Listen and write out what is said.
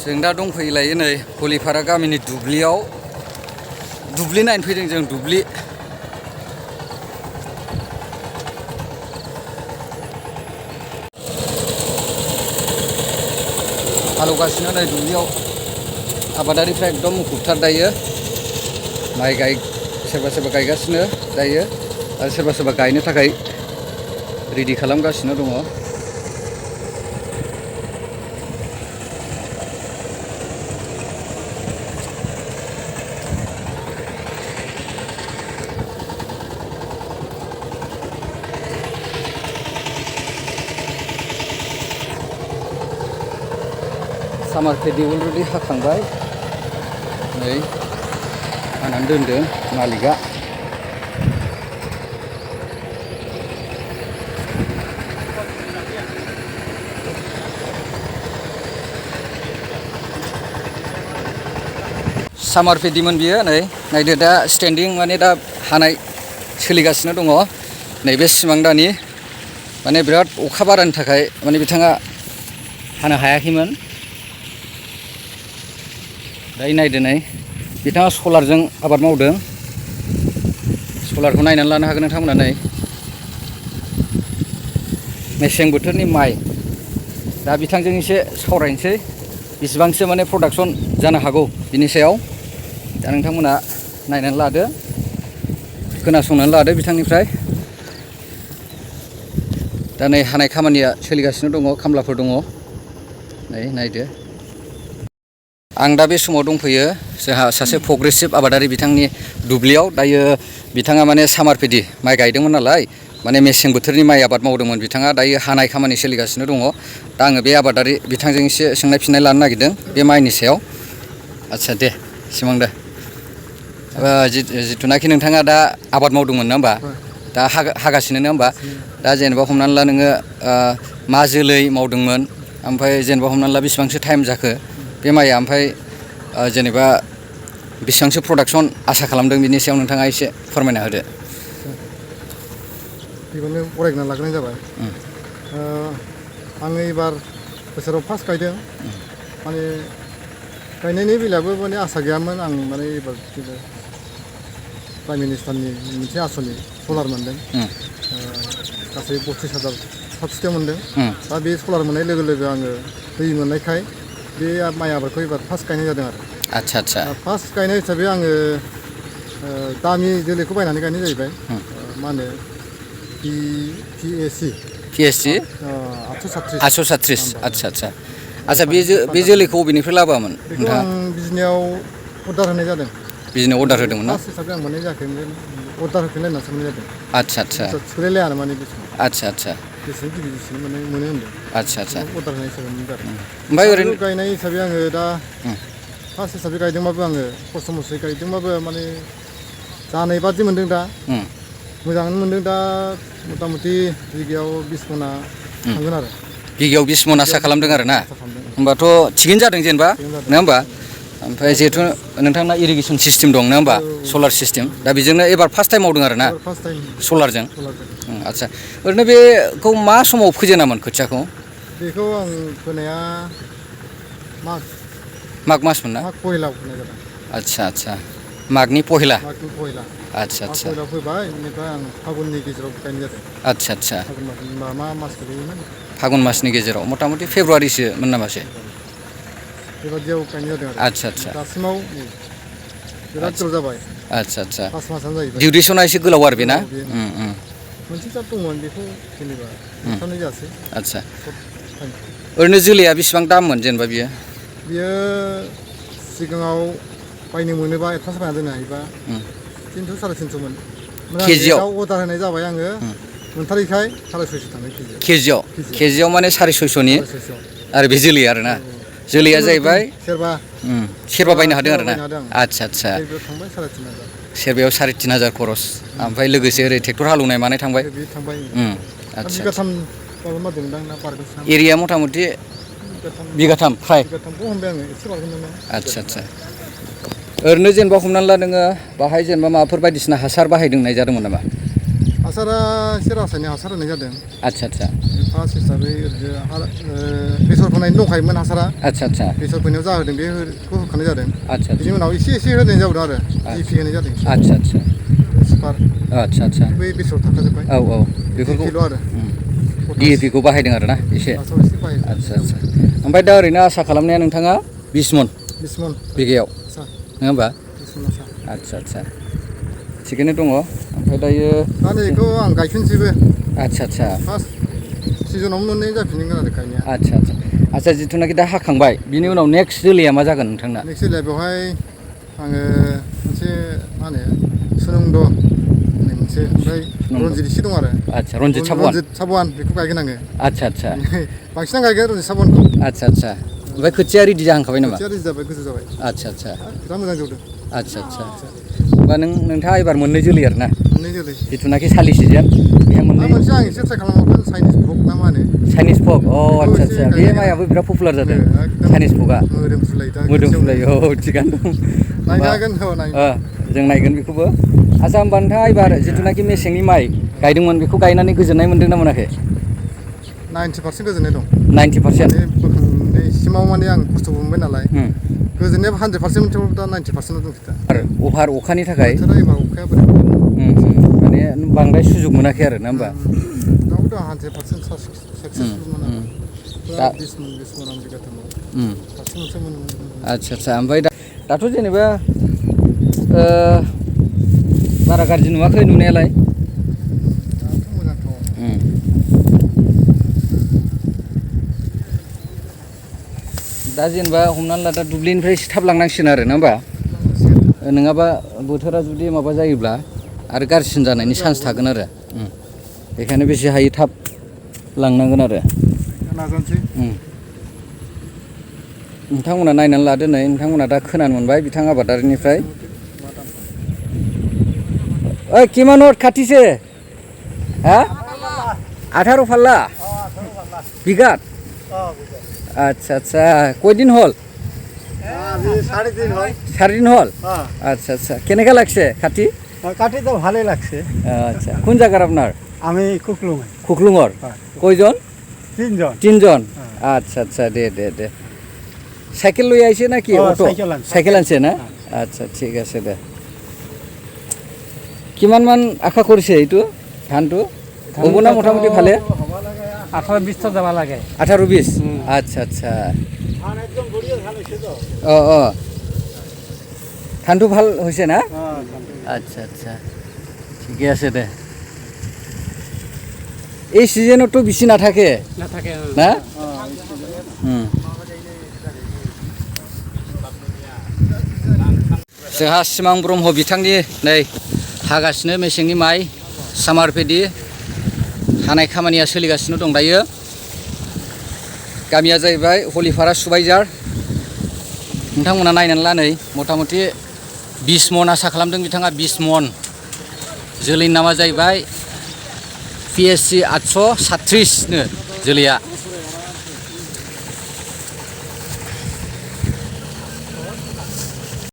जों दा दंफैलायो नै हलिपारा गामिनि दुब्लियाव दुब्लि नायनो फैदों जों दुब्लि हालौगासिनो नै दुब्लियाव आबादारिफ्रा एकदम मुखुबथार दायो माइ सोरबा सोरबा गायगासिनो दायो आरो सोरबा सोरबा गायनो थाखाय रेडि खालामगासिनो दङ सामार पेडि अलरेडि हाखांबाय नै हानानै दोनदों मालिकआ सामार पेडिमोन बियो नै नायदो दा स्टेन्डिं माने दा हानाय सोलिगासिनो दङ नैबे सिमांदानि माने बिराद अखा बारानि थाखाय माने बिथाङा हानो हायाखैमोन दायो नायदो नै बिथाङा सलारजों आबाद मावदों सलारखौ नायनानै लानो हागोन नोंथांमोना नै मेसें बोथोरनि माइ दा बिथांजों एसे सावरायनोसै बेसेबांसो माने प्रडाक्सन जानो हागौ बिनि सायाव दा नोंथांमोना नायनानै लादो खोनासंनानै लादो बिथांनिफ्राय दा नै हानाय खामानिया सोलिगासिनो दङ खामलाफोर दङ नै नायदो आं दा बे समाव दंफैयो जोंहा सासे प्रग्रेसिभ आबादारि बिथांनि दुब्लियाव दायो बिथाङा माने सामार पेडि माइ गायदोंमोन नालाय माने मेसें बोथोरनि माइ आबाद मावदोंमोन बिथाङा दायो हानाय खामानि सोलिगासिनो दङ दा आङो बे आबादारि बिथांजों एसे सोंनाय फिननाय लानो नागिरदों बे माइनि सायाव आदसा दे सिमां दे जिथुनाखि नोंथाङा दा आबाद मावदोंमोन नङा होमबा दा हागासिनो नङा होमबा दा जेनेबा हमनानै ला नोङो मा जोलै मावदोंमोन ओमफ्राय जेनेबा हमनानै ला बेसेबांसो टाइम जाखो बे माइया ओमफ्राय जेनेबा बेसेबांसो प्रडाक्सन आसा खालामदों बिनि सायाव नोंथाङा एसे फोरमायना होदो बेखौनो बरायना लाग्रोनाय जाबाय आङो एबार बोसोराव फार्स्ट गायदों माने गायनायनि बेलायावबो माने आसा गैयामोन आं माने एबार प्राइम मिनिस्टारनि मोनसे आसनि सलार मोनदों गासै 32,000 साबसिडियाव मोनदों दा बे सलार मोननाय लोगो लोगो आङो दै मोननायखाय बे माइ आबादखौ एबार फार्स्ट गायनाय जादों आरो आदसा फार्स्ट गायनाय हिसाबै आङो दामि जोलैखौ बायनानै गायनाय जाहैबाय मा होनो PSC 836 आदसा बे जोलैखौ बबेनिफ्राय लाबोआमोन बेखौ आं बिजनियाव अर्डार होनाय जादों बिजनियाव अर्डार होदोंमोन ना फार्स्ट हिसाबै आं मोननाय जायाखै अर्डार होफिनलायनासो मोननाय जादों आदसा थोलायलाया आरो माने बेसेबां आदसा बेसेबां गिबि बेसेबां मोनो होनदों आदसा अर्डार होनाय हिसाबै मोनदों आरो ओमफ्राय ओरैनो गायनाय हिसाबै आङो दा फार्स्ट हिसाबै गायदोंबाबो आङो खस्थ' मस्थ'यै गायदोंबाबो माने जानाय बादि मोनदों दा मोजाङानो मोनदों दा मथा मथि बिगायाव 20 मना थांगोन आरो बिगायाव 20 मन आसा खालामदों आरो ना होमबाथ' थिगैनो जादों जेनेबा नङा होमबा ओमफ्राय जिहेथु नोंथांना इरिगेसन सिस्टेम दं नङा होमबा सलार सिस्टेम दा बेजोंनो एबार फार्स्ट टाइम मावदों आरो ना सलारजों आदसा ओरैनो बेखौ मा समाव फोजेनामोन खोथियाखौ बेखौ आं फोनाया माग मासमोन ना माग पहेलायाव फोनाय जादों आदसा मागनि पहेला आदसा पहेलायाव फोबाय बेनिफ्राय आं फागुननि गेजेराव गायनाय जादों आदसा मा मास गोलैयोमोन फागुन मासनि गेजेराव मथा मथि फेब्रुवारिसोमोन नामासो बेबादियाव गायनाय जादों आरो आदसा दासिमाव बिराद गोलाव जाबाय आदसा 5 मासानो जाहैबाय डिउरेसना एसे गोलाव आरो बेना मोनसे जात दंमोन बेखौ जेनेबा मोनथामनाय जायासै आदसा ओरैनो जोलैया बेसेबां दाममोन जेनेबा बियो सिगाङाव बायनो मोनोबा एडभान्स बायना दोननो हायोबा 300 350 मोन केजियाव अर्डार होनाय जाबाय आङो मोनथारैखाय 650 थांबाय केजियाव माने 650नि आरो बे जोलै आरोना जोलैया जाहैबाय सेरबा बायनो हादों आरोना आदसा सेरबायाव 3,500 खरस ओमफ्राय लोगोसे ओरै ट्रेक्टर हालेवनाय मानाय थांबाय आदसा एरिया मथा मथि बिगाथाम फ्राय आदसा ओरैनो जेनेबा हमनानै ला नोङो बाहाय जेनेबा माबाफोर बायदिसिना हासार बाहायदों होननाय जादोंमोन नामा हासारा एसे रासायनिक हासार होनाय जादों आदसा आदसा फार्स्ट हिसाबै ओरैनो बेसर फोनायनि दंखायोमोन हासारा आदसा आदसा बेसर फोनायाव जाहोदों बेखौ होखानाय जादों आदसा बिनि उनाव एसे होनाय जाबोदों आरो जिपि होनाय जादों आदसा आदसा सुपार आदसा आदसा बै बेसर थाखाजोब्बाय औ औ बेफोरखौ किल' आरो DAP खौ बाहायदों आरो ना एसे फार्स्टआव एसे बाहायदों आदसा आदसा ओमफ्राय दा ओरैनो आसा खालामनाया नोंथाङा 20 मन 20 मन बिगायाव आसा नङा होमबा 20 मन आसा आदसा आदसा थिगैनो दङ ओमफ्राय दायो दा नै बेखौ आं गायफिनसैबो आदसा आदसा फार्स्ट सिजनावनो मोननै जाफिनगोन आरो गायनाया आदसा आदसा आदसा जिथुनाखि दा हाखांबाय बिनि उनाव नेक्स्ट जोलैया मा जागोन नोंथांना नेक्स्ट जोलैया बेवहाय आङो मोनसे मा होनो सुनंद होननाय मोनसे ओमफ्राय रनजित एसे दं आरो आदसा रनजित साबवान बेखौ गायगोन आङो आदसा आदसा बांसिन गायगोन रनजित साबवानखौ आदसा आदसा ओमफ्राय खोथिया रेडि जाहांखाबाय नामा खोथिया रेडि जाबाय गोजौ जाबाय आदसा आदसा बिराद मोजां जौदों आदसा आदसा होमबा नोंथाङा एबार मोननै जोलै आरो ना मोननै जोलै जिथुनाखि सालि सिजेन बेहा मोननै मोनसे आं एसे ट्राइ खालामबावगोन चाइनिस भक ना मा होनो चाइनिस फक आदसा आदसा बे माइयाबो बिराद पपुलार जादों चाइनिस फकआ मोदोमफ्रुलायो थिगानो दं नायनो हागोन जों नायगोन बेखौबो आदसा होमबा नोंथाङा एबार जिथुनाखि मेसेंनि माइ गायदोंमोन बेखौ गायनानै गोजोननाय मोन्दों ना मोनाखै 90% गोजोननाय दं 90% बोखांनायसिमाव माने आं खस्थ'बो मोनबाय नालाय गोजोननाया 100% थेवबो दा 90% दं दा आरो अभार अखानि थाखाय बोथोरा एबार अखाया बोरै माने बांद्राय सुजुग मोनाखै आरो ना होमबा दाबो दा 100% साक्सेसफुल मोना दा 20 मन आं बिगाथामाव फारसेन्टसो मोनोमोन आदसा आदसा ओमफ्राय दाथ' जेनेबा बारा गाज्रि नुवाखै नुनायालाय दाथ' मोजांथ' दा जेनेबा हमनानै ला दा दुब्लिनिफ्राय थाब लांनांसिगोन आरो ना होमबा नङाबा बोथोरा जुदि माबा जायोब्ला आरो गाज्रिसिन जानायनि चान्स थागोन आरो बेखायनो बेसे हायो थाब लांनांगोन आरो नाजानोसै नोंथांमोना नायनानै लादो नै नोंथांमोना दा खोनानो मोनबाय बिथां आबादारिनिफ्राय ओइ किमान नट खाथिसे हा 18 फाल्ला बिघात अच्छा अच्छा কয়দিন হল 3.5 হল আচ্ছা আচ্ছা কেনেকা লাগছে কাটি কাটি তো ভালোই লাগছে আচ্ছা কোন জায়গার আপনার আমি কুকলুঙর কয়জন তিনজন আচ্ছা আচ্ছা দে সাইকেল লই আইছে নাকি অটো সাইকেল আনছে না আচ্ছা ঠিক আছে দে কিমান মান আশা কৰিছে এইটো ধানটো হ'ব না মোটামুটি ভালে 18-20 তো যাবা লাগে 18-20 আচ্ছা আচ্ছা ধান একদম বড়িয়া ধান হইছে তো ধানটো ভাল হৈছে না আচ্ছা আচ্ছা ঠিকে আছে দে এই সিজনতো বেশি নাথাকে না जोंहा सिमां ब्रह्म बिथांनि नै हागासिनो मेसेंनि माइ सामार पेडि हानाय खामानिया सोलिगासिनो दं दायो गामिया जाहैबाय हलिपारा सुबाइजार नोंथांमोना नायनानै ला नै मथा-मथि 20 मन आसा खालामदों बिथाङा 20 मन जोलैनि नामा जाहैबाय PSC 836 नो जोलैया